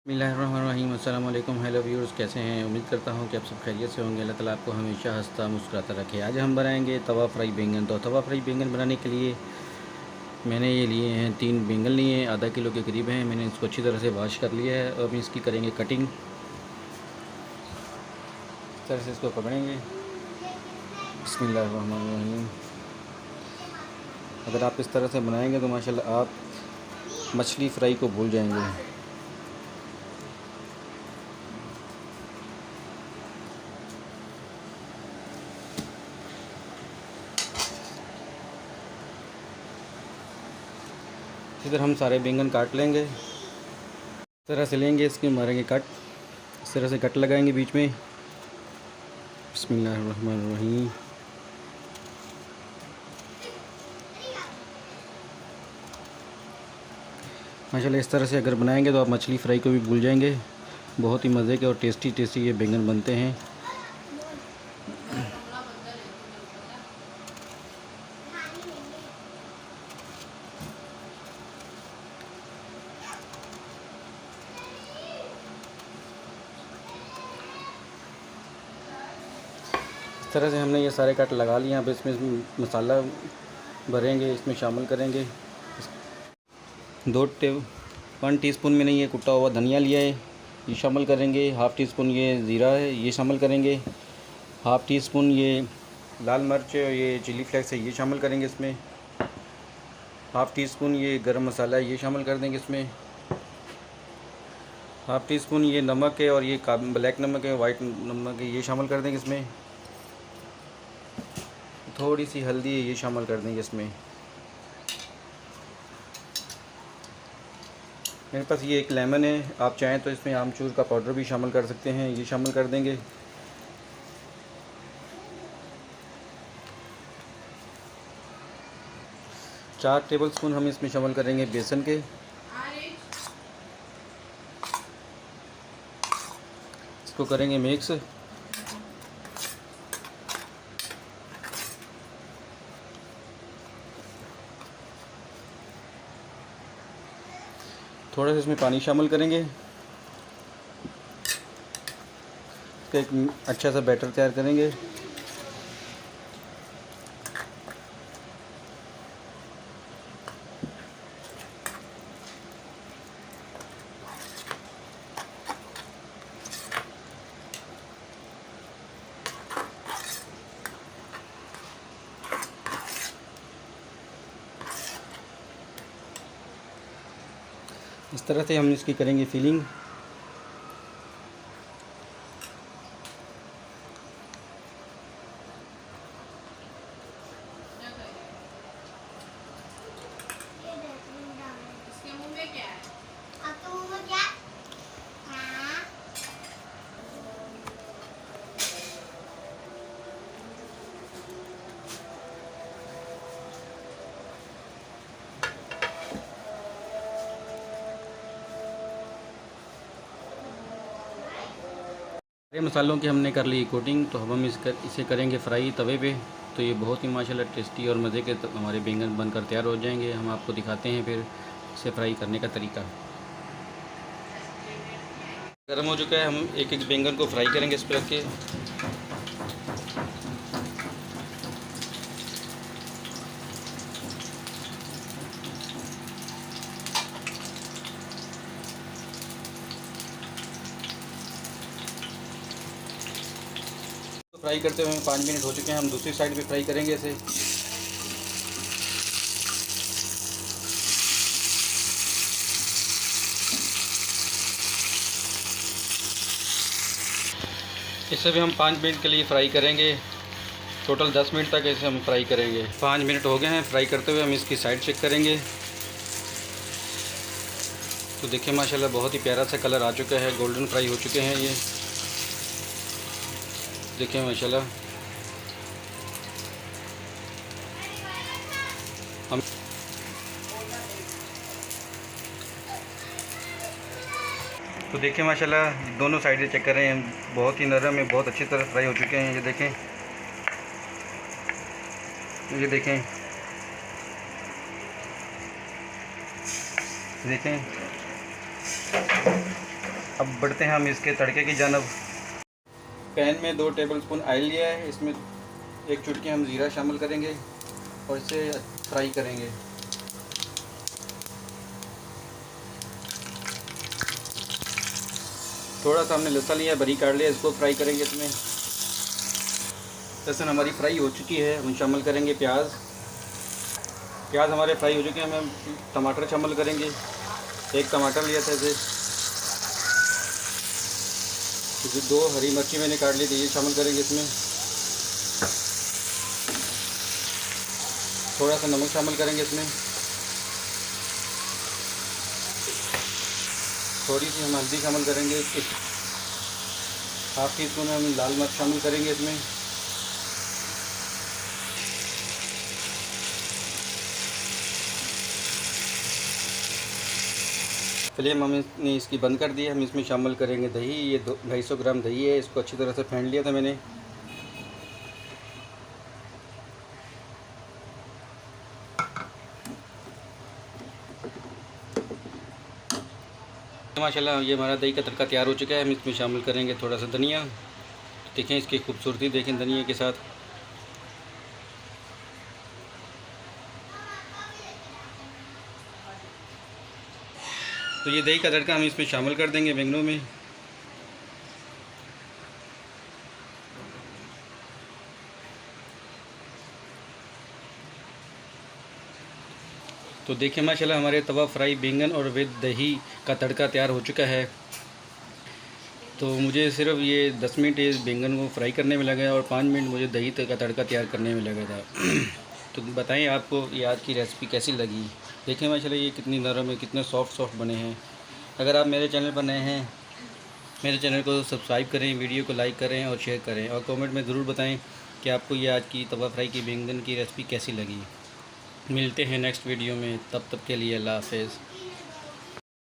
बिस्मिल्लाहिर्रहमानिर्रहीम। अस्सलाम वालेकुम। हेलो व्यूअर्स, कैसे हैं? उम्मीद करता हूं कि आप सब खैरियत से होंगे। अल्लाह ताला आपको हमेशा हंसता मुस्कुराता रखे। आज हम बनाएंगे तवा फ्राई बैंगन। तो तवा फ्राई बैंगन बनाने के लिए मैंने ये लिए हैं 3 बैंगन लिए हैं, आधा किलो के करीब हैं। मैंने इसको अच्छी तरह से वॉश कर लिया है। अब इसकी करेंगे कटिंग। इस तरह से इसको पकड़ेंगे। बिस्मिल्लाहिर्रहमानिर्रहीम। अगर आप इस तरह से बनाएंगे तो माशाल्लाह आप मछली फ्राई को भूल जाएंगे। इधर हम सारे बैंगन काट लेंगे। इस तरह से लेंगे, इसके मारेंगे कट। इस तरह से कट लगाएंगे बीच में। बिस्मिल्लाहिर्रहमानिर्रहीम। माशाल्लाह इस तरह से अगर बनाएंगे तो आप मछली फ्राई को भी भूल जाएंगे। बहुत ही मज़े के और टेस्टी टेस्टी ये बैंगन बनते हैं। इस तरह से हमने ये सारे कट लगा लिए। अब इसमें मसाला भरेंगे, इसमें शामिल करेंगे। 1 टीस्पून मैंने ये कुटा हुआ धनिया लिया है, ये शामिल करेंगे। हाफ़ टी स्पून ये ज़ीरा है, ये शामिल करेंगे। हाफ़ टी स्पून ये लाल मिर्च ये चिली फ्लेक्स है, ये शामिल करेंगे इसमें। हाफ़ टी स्पून ये गरम मसाला है, ये शामिल कर देंगे इसमें। हाफ़ टी स्पून ये नमक है और ये ब्लैक नमक है, वाइट नमक है, ये शामिल कर देंगे इसमें। थोड़ी सी हल्दी है, ये शामिल कर देंगे इसमें। मेरे पास ये एक लेमन है, आप चाहें तो इसमें आमचूर का पाउडर भी शामिल कर सकते हैं, ये शामिल कर देंगे। चार टेबलस्पून हम इसमें शामिल करेंगे बेसन के। इसको करेंगे मिक्स। थोड़ा सा इसमें पानी शामिल करेंगे। एक अच्छा सा बैटर तैयार करेंगे। इस तरह से हम इसकी करेंगे फिलिंग। सारे मसालों की हमने कर ली कोटिंग। तो अब हम इसे करेंगे फ्राई तवे पे। तो ये बहुत ही माशाल्लाह टेस्टी और मज़े के हमारे बैंगन बनकर तैयार हो जाएंगे। हम आपको दिखाते हैं फिर इसे फ्राई करने का तरीका। गर्म हो चुका है, हम एक एक बैंगन को फ्राई करेंगे इस पर रख के। फ्राई करते हुए 5 मिनट हो चुके हैं। हम दूसरी साइड पे फ्राई करेंगे इसे। इसे भी हम 5 मिनट के लिए फ्राई करेंगे। टोटल 10 मिनट तक इसे हम फ्राई करेंगे। 5 मिनट हो गए हैं फ्राई करते हुए। हम इसकी साइड चेक करेंगे। तो देखिए माशाल्लाह बहुत ही प्यारा सा कलर आ चुका है, गोल्डन फ्राई हो चुके हैं ये। देखिए माशाल्लाह। हम तो देखिए माशाल्लाह दोनों साइडें चेक कर रहे हैं, बहुत ही नरम है, बहुत अच्छी तरह फ्राई हो चुके हैं। ये देखें, ये देखें, देखें। अब बढ़ते हैं हम इसके तड़के की जानब। पैन में 2 टेबलस्पून ऑयल लिया है, इसमें 1 चुटकी हम ज़ीरा शामिल करेंगे और इसे फ्राई करेंगे। थोड़ा सा हमने लहसुन लिया, बारीक काट लिया, इसको फ्राई करेंगे। इसमें लहसुन हमारी फ्राई हो चुकी है, हम शामिल करेंगे प्याज। प्याज हमारे फ्राई हो चुके हैं, हम टमाटर शामिल करेंगे। 1 टमाटर लिया था इसे। 2 हरी मिर्ची मैंने काट ली थी, ये शामिल करेंगे इसमें। थोड़ा सा नमक शामिल करेंगे इसमें। थोड़ी सी हम हल्दी शामिल करेंगे। 1/2 टीस्पून हम लाल मिर्च शामिल करेंगे इसमें। फ्लेम हमने इसकी बंद कर दी है। हम इसमें शामिल करेंगे दही। ये 250 ग्राम दही है, इसको अच्छी तरह से फेंट लिया था मैंने। माशाल्लाह ये हमारा दही का तड़का तैयार हो चुका है। हम इसमें शामिल करेंगे थोड़ा सा धनिया। देखें इसकी खूबसूरती, देखें धनिया के साथ। तो ये दही का तड़का हम इसमें शामिल कर देंगे बैंगनों में। तो देखिए माशाल्लाह हमारे तवा फ्राई बैंगन और विद दही का तड़का तैयार हो चुका है। तो मुझे सिर्फ ये 10 मिनट इस बैंगन को फ्राई करने में लगा और 5 मिनट मुझे दही का तड़का तैयार करने में लगा था। तो बताएं आपको ये आज की रेसिपी कैसी लगी। देखें माशाल्लाह ये कितनी नरम है, कितने सॉफ्ट बने हैं। अगर आप मेरे चैनल पर नए हैं, मेरे चैनल को सब्सक्राइब करें, वीडियो को लाइक करें और शेयर करें, और कमेंट में ज़रूर बताएं कि आपको ये आज की तवा फ्राई की बैंगन की रेसिपी कैसी लगी। मिलते हैं नेक्स्ट वीडियो में, तब तक के लिए अल्लाह हाफ़िज़।